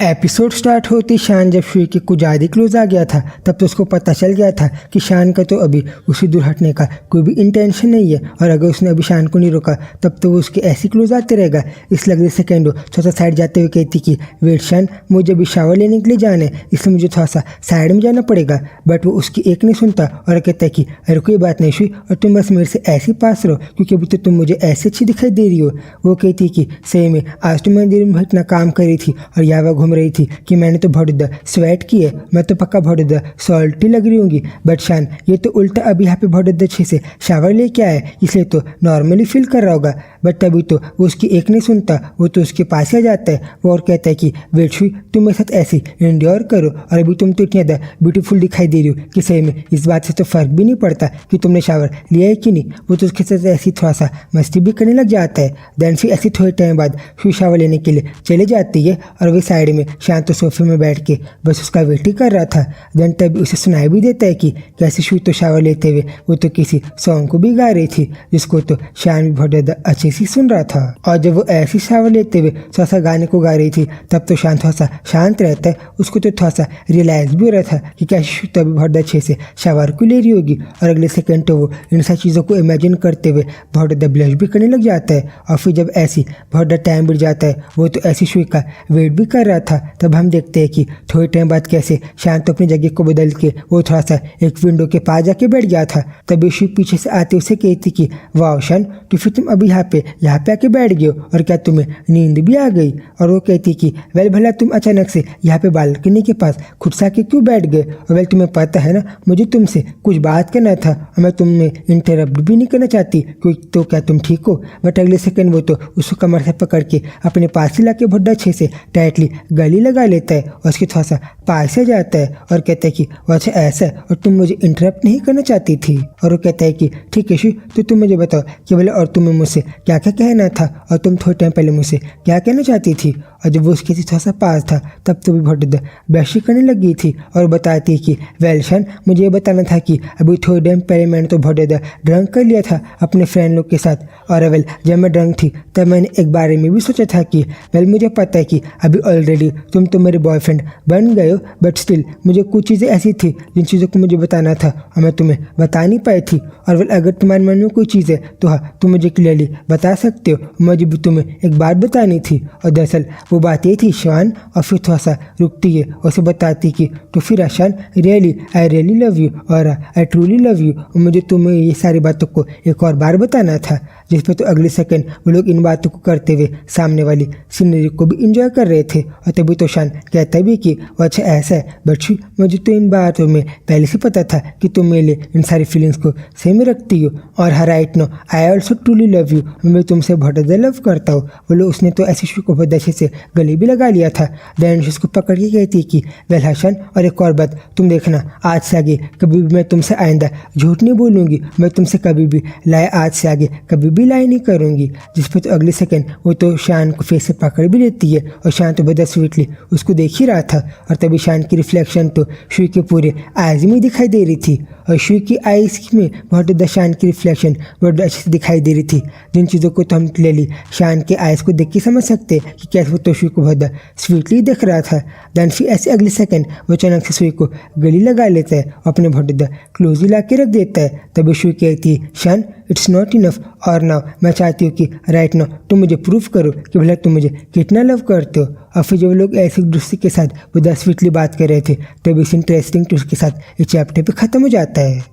Episode start होते शान जब शुई के कुछ ज़्यादा क्लोज आ गया था तब तो उसको पता चल गया था कि शान का तो अभी उसे दूर हटने का कोई भी इंटेंशन नहीं है और अगर उसने अभी शान को नहीं रोका तब तो वो उसके ऐसी क्लोज आते रहेगा। इस लगने सेकेंडो थोड़ा सा साइड जाते हुए कहती कि वेट शान, मुझे अभी शावर लेने के लिए जाना है इसलिए मुझे थोड़ा सा साइड में जाना पड़ेगा। बट वो उसकी एक नहीं सुनता और कहता है कि अरे कोई बात नहीं शुई, और तुम बस मेरे से ऐसे ही पास रहो क्योंकि अभी तो तुम मुझे ऐसे अच्छी दिखाई दे रही हो। वो कहती कि सही में आज तो मंदिर में इतना काम कर रही थी और यावा घूम रही थी कि मैंने तो बहुत ज़्यादा स्वेट की है, मैं तो पक्का बहुत ज़्यादा सॉल्टी लग रही होंगी। बट शान ये तो उल्टा अभी यहाँ पे बहुत ज़्यादा अच्छे से शावर लेके आया है इसलिए तो नॉर्मली फील कर रहा होगा। बट तभी तो वो उसकी एक नहीं सुनता, वो तो उसके पास ही आ जाता है। वो और कहता है कि वेट शुई, तुम मेरे साथ ऐसी इंड्योर करो और अभी तुम तो इतनी ज़्यादा ब्यूटीफुल दिखाई दे रही हो कि सही में इस बात से तो फ़र्क भी नहीं पड़ता कि तुमने शावर लिया है कि नहीं। वो तो उसके साथ ऐसी थोड़ा सा मस्ती भी करने लग जाता है। देन फिर ऐसे थोड़े टाइम बाद शुई शावर लेने के लिए चले जाती है और वही साइड में शान तो सोफे में बैठ के बस उसका वेट ही कर रहा था। देन तभी उसे सुनाई भी देता है कि कैसे शुई तो शावर लेते हुए वो तो किसी सॉन्ग को भी गा रही थी जिसको तो शान भी बहुत ज़्यादा अच्छे से सुन रहा था। और जब वो ऐसी शावर लेते हुए थोड़ा सा गाने को गा रही थी तब तो शान थोड़ा सा शांत रहता है। उसको तो थोड़ा सा रियलाइज भी हो रहा था कि कैसे शुई तो अभी बहुत अच्छे से शावर को ले रही होगी और अगले सेकेंड तो वो इन सब चीज़ों को इमेजिन करते हुए बहुत ज़्यादा ब्लश भी करने लग जाता है। और फिर जब ऐसी बहुत ज़्यादा टाइम बीत जाता है वो तो ऐसी शुई का वेट भी कर रहा था। तब हम देखते हैं कि थोड़े टाइम बाद कैसे शान तो अपनी जगह को बदल के वो थोड़ा सा एक विंडो के पास जाके बैठ गया था। तभी शुई पीछे से आते उसे कहती कि वाह शान, तो फिर तुम अभी यहाँ पे आके बैठ गए हो और क्या तुम्हें नींद भी आ गई। और वो कहती कि वेल भला तुम अचानक से यहाँ पे बालकनी के पास खुद से आके क्यों बैठ गए। और वेल तुम्हें पता है ना मुझे तुमसे कुछ बात करना था और मैं तुम्हें इंटरप्ट भी नहीं करना चाहती क्योंकि तो क्या तुम ठीक हो। बट अगले सेकंड वो तो उसको कमर से पकड़ के अपने पास ही लाके बहुत अच्छे से टाइटली गली लगा लेता है और उसके थोड़ा सा पास से जाता है और कहता है कि वो अच्छा ऐसा है और तुम मुझे इंटरप्ट नहीं करना चाहती थी। और वो कहता है कि ठीक है शुई, तो तुम मुझे बताओ कि बोले और तुम्हें मुझसे क्या क्या कहना था और तुम थोड़े टाइम पहले मुझसे क्या कहना चाहती थी। और जब वो उसके थोड़ा सा पास था तब तो भी बहुत बहसी करने लगी थी और बताती है कि वेल शान, मुझे ये बताना था कि अभी थोड़े टाइम पहले मैंने तो बहुत ज़्यादा ड्रंक कर लिया था अपने फ्रेंड लोग के साथ। और वेल जब मैं ड्रंक थी तब मैंने एक बारे में भी सोचा था कि वेल मुझे पता है कि अभी ऑलरेडी तुम तो मेरे बॉयफ्रेंड बन गए हो, बट स्टिल मुझे कुछ चीज़ें ऐसी थी जिन चीज़ों को मुझे बताना था और मैं तुम्हें बता नहीं पाई थी। और वेल अगर तुम्हारे मन में कोई चीज़ है तो हाँ तुम मुझे क्लियरली बता सकते हो, मुझे भी तुम्हें एक बात बतानी थी। और दरअसल वो बात ये थी शान। और फिर थोड़ा सा रुकती है और उसे बताती कि तो फिर शान really I really love you और आई ट्रूली लव यू, और मुझे तुम्हें ये सारी बातों को एक और बार बताना था। जिस पर तो अगले सेकंड वो लोग इन बातों को करते हुए सामने वाली सीनरी को भी इंजॉय कर रहे थे। और तभी तो शान कहता भी कि वो अच्छा ऐसा है, बट शुई मुझे तो इन बातों में पहले से पता था कि तुम मेरे लिए इन सारी फीलिंग्स को सेम रखती हो। और हर right no I also truly love you, मैं तुमसे बहुत ज़्यादा लव करता हूँ। बोलो उसने तो ऐसी शुई को बहुत अच्छे से गले भी लगा लिया था। देन उसको पकड़ के कहती कि वेल हसन, और एक और बात तुम देखना, आज से आगे कभी भी मैं तुमसे आइंदा झूठ नहीं बोलूँगी, मैं तुमसे कभी भी लाए आज से आगे कभी भी लाई नहीं करूँगी। जिस पर तो अगले सेकंड वो तो शान को फेस से पकड़ भी लेती है और शान तो बहुत स्वीटली उसको देख ही रहा था। और तभी शान की रिफ्लेक्शन तो शुई के पूरे आईज में दिखाई दे रही थी और शुई की आईज में बहुत ज़्यादा शान की रिफ्लेक्शन बहुत अच्छे से दिखाई दे रही थी, जिन चीज़ों को तो हम क्लियरली शान के आईज को देख के समझ सकते हैं कि कैसे वो तो शुई को बहुत स्वीटली देख रहा था। देन फिर ऐसे अगले सेकंड वो अचानक से शुई को गली लगा लेता है और अपने बहुत ज़्यादा क्लोज ला के रख देता है। तभी शुई कहती है शान इट्स नॉट इनफ, और नाउ मैं चाहती हूँ कि राइट नाउ तुम मुझे प्रूफ करो कि भला तुम मुझे कितना लव करते हो। और फिर जब लोग ऐसे एक दूसरे के साथ बहुत स्वीटली बात कर रहे थे तब इस इंटरेस्टिंग ट्विस्ट के साथ ये चैप्टर पे ख़त्म हो जाता है।